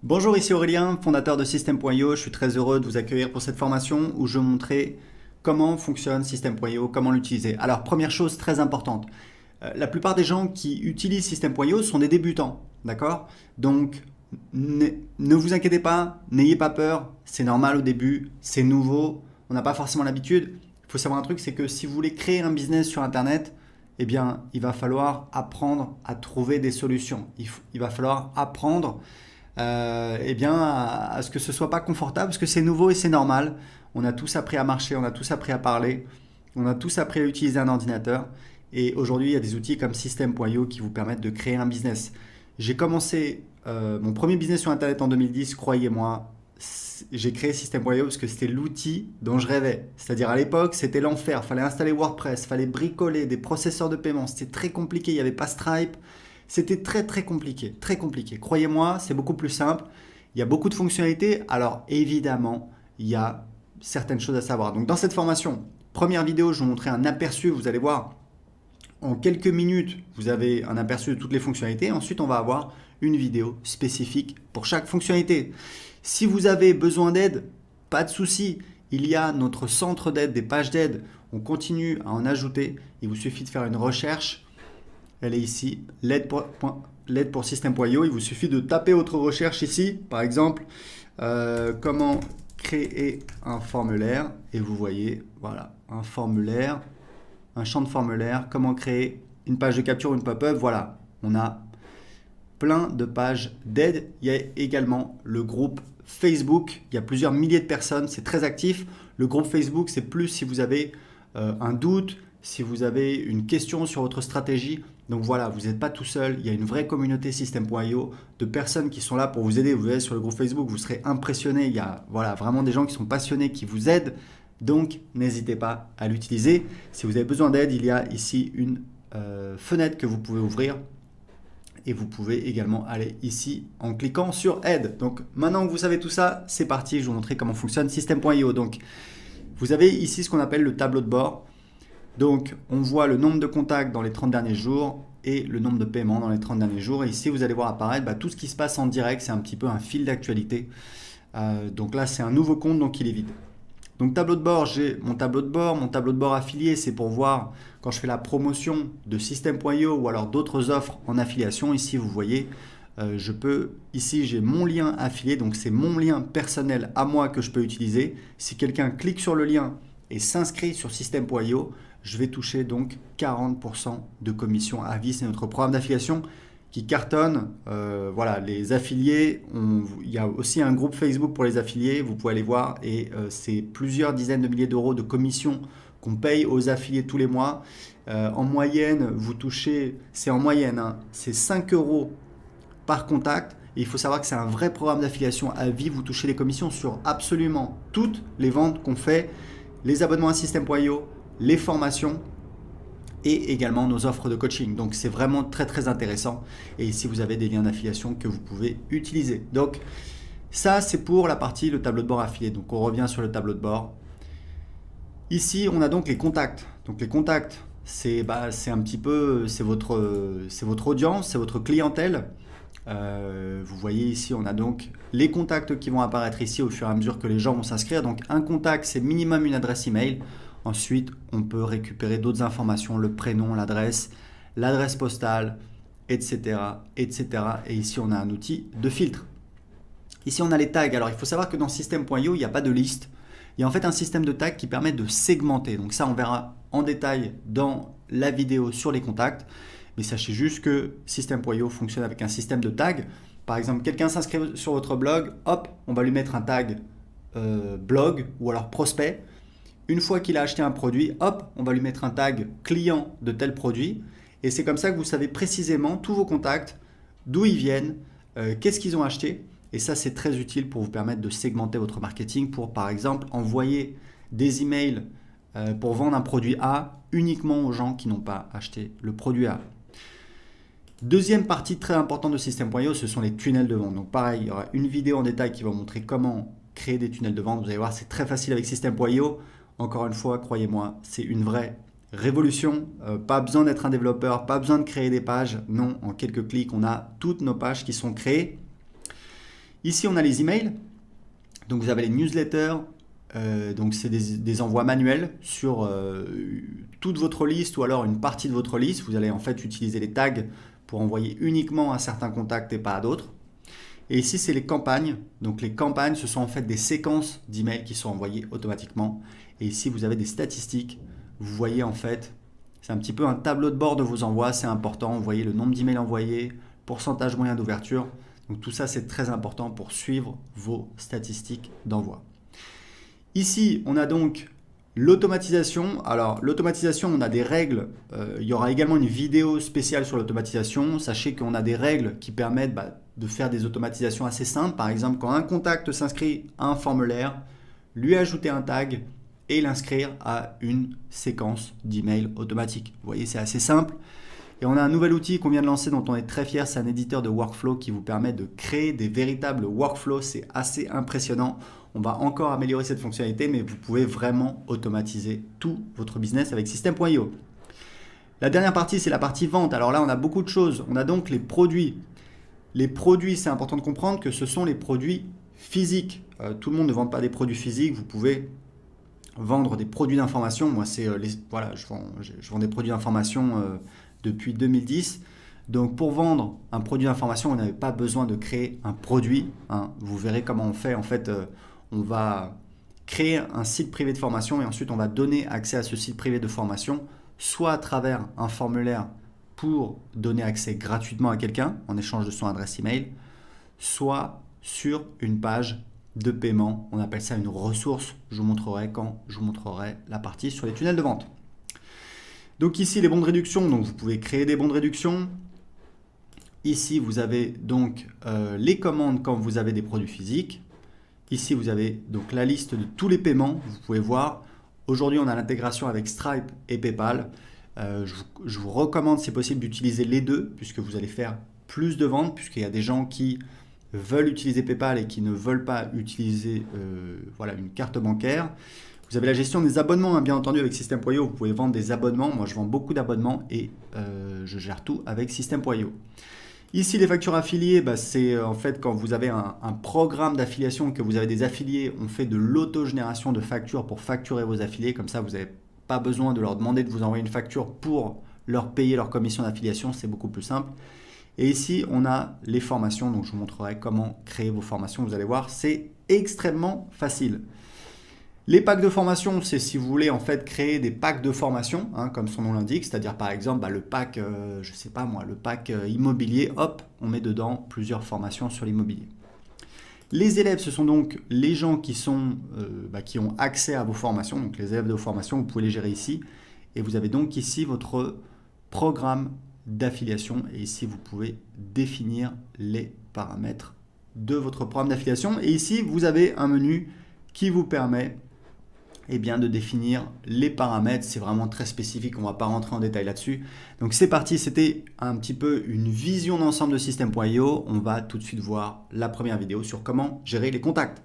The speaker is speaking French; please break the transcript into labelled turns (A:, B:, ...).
A: Bonjour, ici Aurélien, fondateur de System.io. Je suis très heureux de vous accueillir pour cette formation où je vais vous montrer comment fonctionne System.io, comment l'utiliser. Alors, première chose très importante, la plupart des gens qui utilisent System.io sont des débutants, d'accord? Donc, ne vous inquiétez pas, n'ayez pas peur, c'est normal au début, c'est nouveau, on n'a pas forcément l'habitude. Il faut savoir un truc, c'est que si vous voulez créer un business sur Internet, eh bien, il va falloir apprendre à trouver des solutions. Il va falloir apprendre eh bien, à ce que ce soit pas confortable, parce que c'est nouveau et c'est normal. On a tous appris à marcher, on a tous appris à parler, on a tous appris à utiliser un ordinateur. Et aujourd'hui, il y a des outils comme System.io qui vous permettent de créer un business. J'ai commencé mon premier business sur Internet en 2010, croyez-moi. J'ai créé System.io parce que c'était l'outil dont je rêvais. C'est-à-dire à l'époque, c'était l'enfer. Il fallait installer WordPress, il fallait bricoler des processeurs de paiement. C'était très compliqué, il n'y avait pas Stripe. C'était très très compliqué, très compliqué. Croyez-moi, c'est beaucoup plus simple. Il y a beaucoup de fonctionnalités. Alors évidemment, il y a certaines choses à savoir. Donc dans cette formation, première vidéo, je vais vous montrer un aperçu. Vous allez voir, en quelques minutes, vous avez un aperçu de toutes les fonctionnalités. Ensuite, on va avoir une vidéo spécifique pour chaque fonctionnalité. Si vous avez besoin d'aide, pas de souci. Il y a notre centre d'aide, des pages d'aide. On continue à en ajouter. Il vous suffit de faire une recherche. Elle est ici, l'aide pour System.io. Il vous suffit de taper votre recherche ici, par exemple, comment créer un formulaire. Et vous voyez, voilà, un formulaire, un champ de formulaire, comment créer une page de capture, une pop-up. Voilà, on a plein de pages d'aide. Il y a également le groupe Facebook. Il y a plusieurs milliers de personnes, c'est très actif. Le groupe Facebook, c'est plus si vous avez un doute, si vous avez une question sur votre stratégie. Donc voilà, vous n'êtes pas tout seul, il y a une vraie communauté System.io de personnes qui sont là pour vous aider. Vous verrez sur le groupe Facebook, vous serez impressionné. Il y a voilà, vraiment des gens qui sont passionnés, qui vous aident. Donc n'hésitez pas à l'utiliser. Si vous avez besoin d'aide, il y a ici une fenêtre que vous pouvez ouvrir. Et vous pouvez également aller ici en cliquant sur aide. Donc maintenant que vous savez tout ça, c'est parti, je vais vous montrer comment fonctionne System.io. Donc vous avez ici ce qu'on appelle le tableau de bord. Donc, on voit le nombre de contacts dans les 30 derniers jours et le nombre de paiements dans les 30 derniers jours. Et ici, vous allez voir apparaître tout ce qui se passe en direct. C'est un petit peu un fil d'actualité. Donc là, c'est un nouveau compte, donc il est vide. Donc, tableau de bord, j'ai mon tableau de bord. Mon tableau de bord affilié, c'est pour voir quand je fais la promotion de System.io ou alors d'autres offres en affiliation. Ici, vous voyez, ici, j'ai mon lien affilié. Donc, c'est mon lien personnel à moi que je peux utiliser. Si quelqu'un clique sur le lien et s'inscrit sur System.io, je vais toucher donc 40% de commission à vie. C'est notre programme d'affiliation qui cartonne. Voilà, les affiliés, il y a aussi un groupe Facebook pour les affiliés, vous pouvez aller voir, et c'est plusieurs dizaines de milliers d'euros de commissions qu'on paye aux affiliés tous les mois. En moyenne, vous touchez, c'est en moyenne, hein, c'est 5 euros par contact. Et il faut savoir que c'est un vrai programme d'affiliation à vie. Vous touchez les commissions sur absolument toutes les ventes qu'on fait, les abonnements à System.io, les formations et également nos offres de coaching. Donc c'est vraiment très très intéressant. Et ici vous avez des liens d'affiliation que vous pouvez utiliser. Donc ça c'est pour la partie le tableau de bord affilié. Donc on revient sur le tableau de bord. Ici on a donc les contacts. Donc les contacts c'est un petit peu c'est votre audience, c'est votre clientèle. Vous voyez ici on a donc les contacts qui vont apparaître ici au fur et à mesure que les gens vont s'inscrire. Donc un contact c'est minimum une adresse email. Ensuite, on peut récupérer d'autres informations, le prénom, l'adresse postale, etc., etc. Et ici, on a un outil de filtre. Ici, on a les tags. Alors, il faut savoir que dans System.io, il n'y a pas de liste. Il y a en fait un système de tags qui permet de segmenter. Donc ça, on verra en détail dans la vidéo sur les contacts. Mais sachez juste que System.io fonctionne avec un système de tags. Par exemple, quelqu'un s'inscrit sur votre blog, hop, on va lui mettre un tag blog ou alors prospect. Une fois qu'il a acheté un produit, hop, on va lui mettre un tag client de tel produit. Et c'est comme ça que vous savez précisément tous vos contacts, d'où ils viennent, qu'est-ce qu'ils ont acheté. Et ça, c'est très utile pour vous permettre de segmenter votre marketing pour, par exemple, envoyer des emails pour vendre un produit A uniquement aux gens qui n'ont pas acheté le produit A. Deuxième partie très importante de System.io, ce sont les tunnels de vente. Donc pareil, il y aura une vidéo en détail qui va vous montrer comment créer des tunnels de vente. Vous allez voir, c'est très facile avec System.io. Encore une fois, croyez-moi, c'est une vraie révolution. Pas besoin d'être un développeur, pas besoin de créer des pages. Non, en quelques clics, on a toutes nos pages qui sont créées. Ici, on a les emails. Donc, vous avez les newsletters. Donc, c'est des envois manuels sur toute votre liste ou alors une partie de votre liste. Vous allez en fait utiliser les tags pour envoyer uniquement à certains contacts et pas à d'autres. Et ici, c'est les campagnes. Donc, les campagnes, ce sont en fait des séquences d'emails qui sont envoyées automatiquement. Et ici, vous avez des statistiques. Vous voyez en fait, c'est un petit peu un tableau de bord de vos envois. C'est important. Vous voyez le nombre d'emails envoyés, pourcentage moyen d'ouverture. Donc, tout ça, c'est très important pour suivre vos statistiques d'envoi. Ici, on a donc l'automatisation. Alors, l'automatisation, on a des règles. Il y aura également une vidéo spéciale sur l'automatisation. Sachez qu'on a des règles qui permettent de faire des automatisations assez simples. Par exemple, quand un contact s'inscrit à un formulaire, lui ajouter un tag et l'inscrire à une séquence d'emails automatique. Vous voyez, c'est assez simple. Et on a un nouvel outil qu'on vient de lancer dont on est très fier. C'est un éditeur de workflow qui vous permet de créer des véritables workflows. C'est assez impressionnant. On va encore améliorer cette fonctionnalité, mais vous pouvez vraiment automatiser tout votre business avec System.io. La dernière partie, c'est la partie vente. Alors là, on a beaucoup de choses. On a donc les produits. Les produits, c'est important de comprendre que ce sont les produits physiques. Tout le monde ne vend pas des produits physiques. Vous pouvez vendre des produits d'information. Moi, je vends des produits d'information depuis 2010. Donc, pour vendre un produit d'information, vous n'avez pas besoin de créer un produit. Vous verrez comment on fait. En fait, on va créer un site privé de formation et ensuite, on va donner accès à ce site privé de formation, soit à travers un formulaire pour donner accès gratuitement à quelqu'un en échange de son adresse email, soit sur une page de paiement. On appelle ça une ressource. Je vous montrerai quand je vous montrerai la partie sur les tunnels de vente. Donc ici, les bons de réduction. Donc vous pouvez créer des bons de réduction. Ici, vous avez donc les commandes quand vous avez des produits physiques. Ici, vous avez donc la liste de tous les paiements. Vous pouvez voir. Aujourd'hui, on a l'intégration avec Stripe et PayPal. Je vous recommande, si possible, d'utiliser les deux puisque vous allez faire plus de ventes, puisqu'il y a des gens qui veulent utiliser PayPal et qui ne veulent pas utiliser une carte bancaire. Vous avez la gestion des abonnements, bien entendu, avec System.io. Vous pouvez vendre des abonnements. Moi, je vends beaucoup d'abonnements et je gère tout avec System.io. Ici, les factures affiliées, c'est en fait quand vous avez un programme d'affiliation, que vous avez des affiliés, on fait de l'autogénération de factures pour facturer vos affiliés. Comme ça, vous n'avez pas besoin de leur demander de vous envoyer une facture pour leur payer leur commission d'affiliation. C'est beaucoup plus simple. Et ici, on a les formations. Donc, je vous montrerai comment créer vos formations. Vous allez voir, c'est extrêmement facile. Les packs de formation, c'est si vous voulez en fait créer des packs de formation, comme son nom l'indique, c'est-à-dire par exemple le pack, le pack immobilier, hop, on met dedans plusieurs formations sur l'immobilier. Les élèves, ce sont donc les gens qui ont accès à vos formations, donc les élèves de vos formations, vous pouvez les gérer ici. Et vous avez donc ici votre programme d'affiliation et ici vous pouvez définir les paramètres de votre programme d'affiliation. Et ici, vous avez un menu qui vous permet de définir les paramètres. C'est vraiment très spécifique, on ne va pas rentrer en détail là-dessus. Donc c'est parti, c'était un petit peu une vision d'ensemble de System.io. On va tout de suite voir la première vidéo sur comment gérer les contacts.